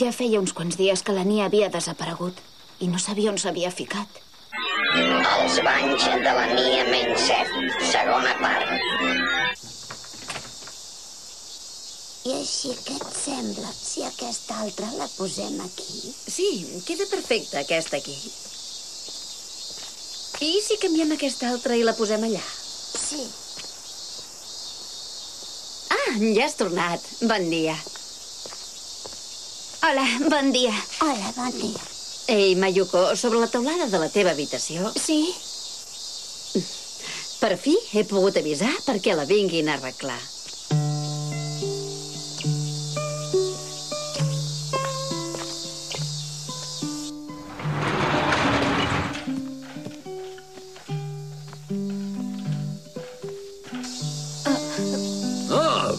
Ja feia uns quants dies que la Nia havia desaparegut i no sabia on s'havia ficat. Els banys de la Nia menys 7, segona part. I així què et sembla si aquesta altra la posem aquí? Sí, queda perfecta aquesta aquí. I si canviem aquesta altra i la posem allà? Sí. Ah, ja has tornat. Bon dia. Hola, bon dia. Hola, bon dia. Ei, Mayuko, sobre la teulada de la teva habitació... Sí? Per fi he pogut avisar perquè la vinguin a arreglar.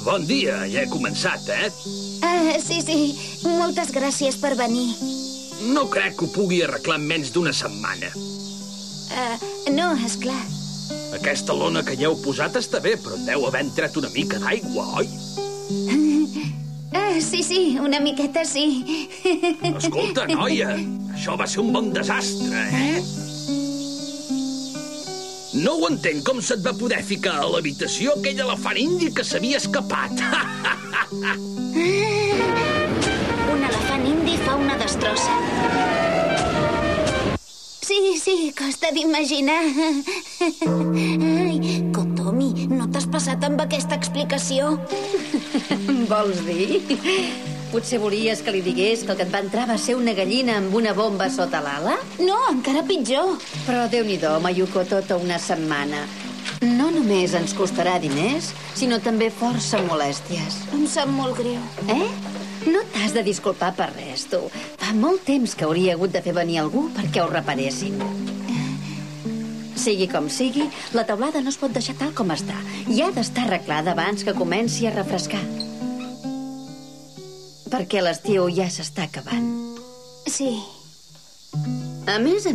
Bon dia, ja he començat, eh? Sí. Moltes gràcies per venir. No crec que ho pugui arreglar en menys d'una setmana. No, esclar. Aquesta lona que hi heu posat està bé, però en deu haver entrat una mica d'aigua, oi? Sí, una miqueta sí. Escolta, noia, això va ser un bon desastre, eh? No ho entenc, com se't va poder ficar a l'habitació aquell elefant indi que s'havia escapat. Un elefant indi fa una destrossa. Sí, costa d'imaginar. Ai, Kotomi, no t'has passat amb aquesta explicació? Vols dir? Potser volies que li digués que el que et va entrar va ser una gallina amb una bomba sota l'ala? No, encara pitjor. Però Déu-n'hi-do, Mayuko, tota una setmana. No només ens costarà diners, sinó també força molèsties. Em sap molt greu. No t'has de disculpar per res, tu. Fa molt temps que hauria hagut de fer venir algú perquè ho reparessin. Sigui com sigui, la teulada no es pot deixar tal com està. I ha d'estar arreglada abans que comenci a refrescar. Perquè l'estiu ja s'està acabant. Sí. A més,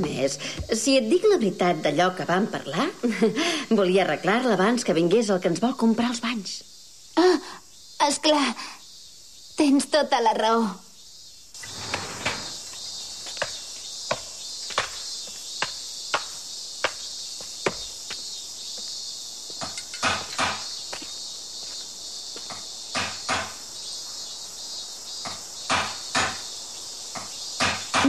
si et dic la veritat d'allò que vam parlar, volia arreglar-la abans que vingués el que ens vol comprar els banys. Esclar. Tens tota la raó.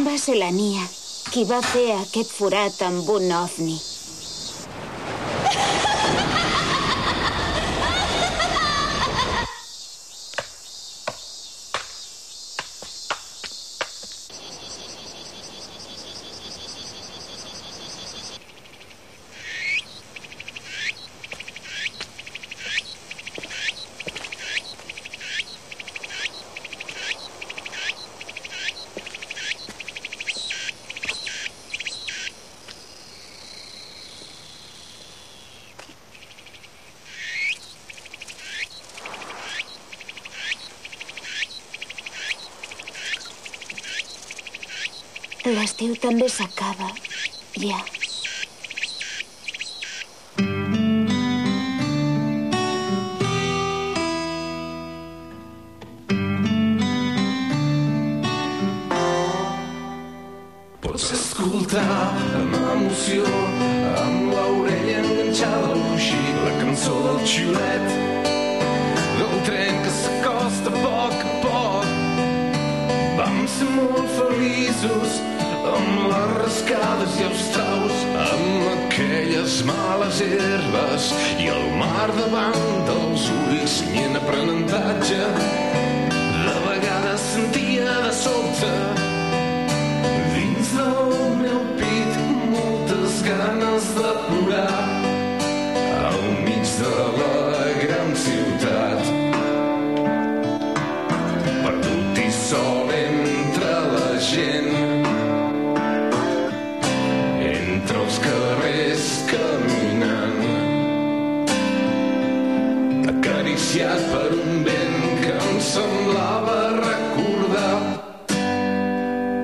Va ser la Nia qui va fer aquest forat amb un ovni. L'estiu també s'acaba, ja. Pots escoltar amb emoció, amb l'orella enganxada al coixí, la cançó del xiulet, del tren que s'acosta a poc. Vam ser molt feliços amb les rascades i els traus, amb aquelles males herbes i el mar davant dels ulls, i en aprenentatge de vegades sentia de sobte dins del meu pit moltes ganes de plorar al mig de la gran ciutat, perdut i sol entre la gent, entre els carrers caminant, acariciat per un vent que em semblava recordar,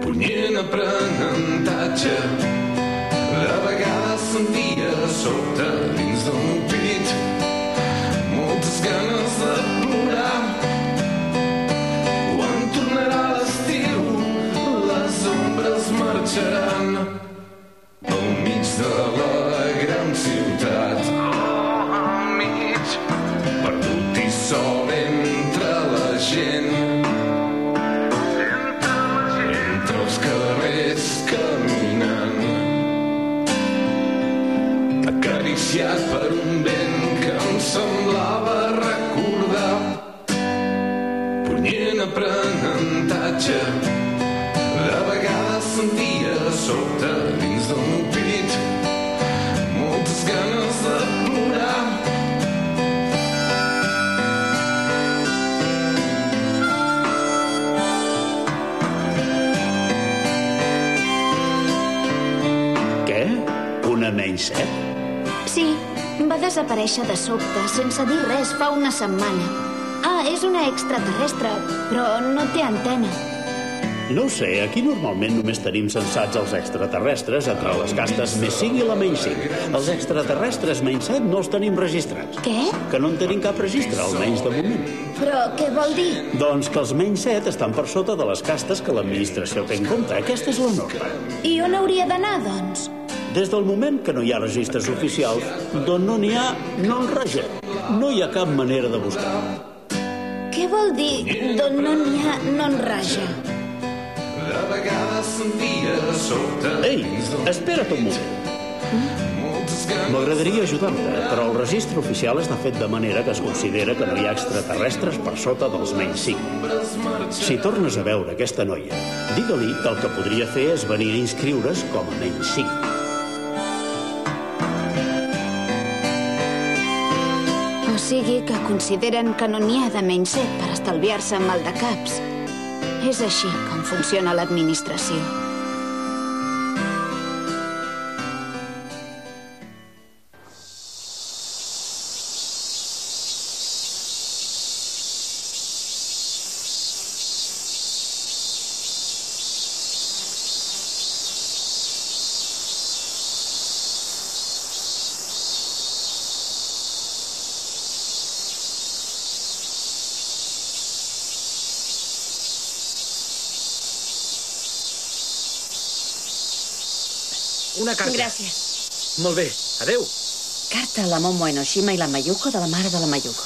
punyent aprenentatge, de vegades sentia de sobte dins del meu pit moltes ganes de plorar. Quan tornarà l'estiu passejaran pel mig de la gran ciutat. Al mig, perdut i sol entre la gent, entre els carrers caminant, acariciat per un vent que em semblava recordar, punyent aprenentatge. De vegades sentia de sobte dins del meu pit moltes ganes de plorar. Què? Una menys 7? Sí, va desaparèixer de sobte, sense dir res, fa una setmana. Ah, és una extraterrestre, però no té antena. No ho sé, aquí normalment només tenim censats els extraterrestres entre les castes més 5 i la menys 5. Els extraterrestres menys 7 no els tenim registrats. Què? Que no en tenim cap registre, almenys de moment. Però què vol dir? Doncs que els menys 7 estan per sota de les castes que l'administració té en compte. Aquesta és la norma. I on hauria d'anar, doncs? Des del moment que no hi ha registres oficials, d'on no n'hi ha, no en raja. No hi ha cap manera de buscar. Què vol dir d'on no n'hi ha, no en raja? De vegades sentia de sobte... Ei, espera't un moment. M'agradaria ajudar-te, però el registre oficial està fet de manera que es considera que no hi ha extraterrestres per sota dels menys 5. Si tornes a veure aquesta noia, digue-li que el que podria fer és venir a inscriure's com a menys 5. O sigui que consideren que no n'hi ha de menys 7 per estalviar-se mal de caps. És així com funciona l'administració. Una carta. Gràcies. Molt bé. Adéu. Carta a la Momo Enoshima i la Mayuko de la mare de la Mayuko.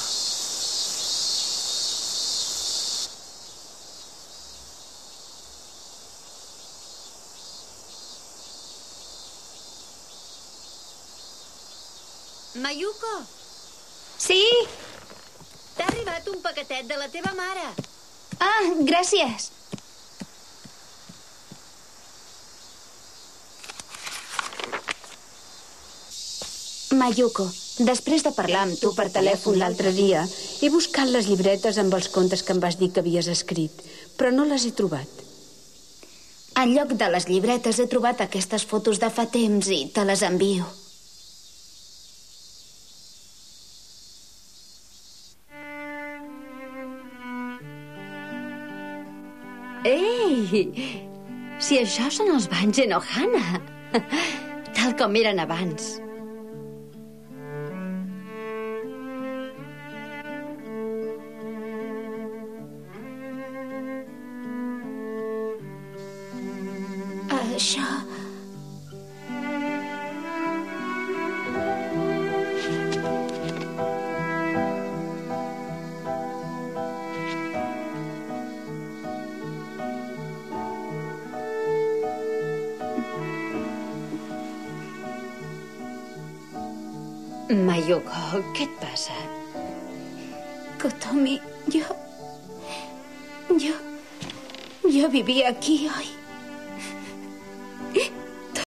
Mayuko! Sí? T'ha arribat un paquetet de la teva mare. Ah, gràcies. Mayuko, després de parlar amb tu per telèfon l'altre dia, he buscat les llibretes amb els contes que em vas dir que havies escrit, però no les he trobat. En lloc de les llibretes he trobat aquestes fotos de fa temps i te les envio. Ei! Si això són els banys Enohana, tal com eren abans. Això... Mayuko, què et passa? Kotomi, jo vivia aquí, oi?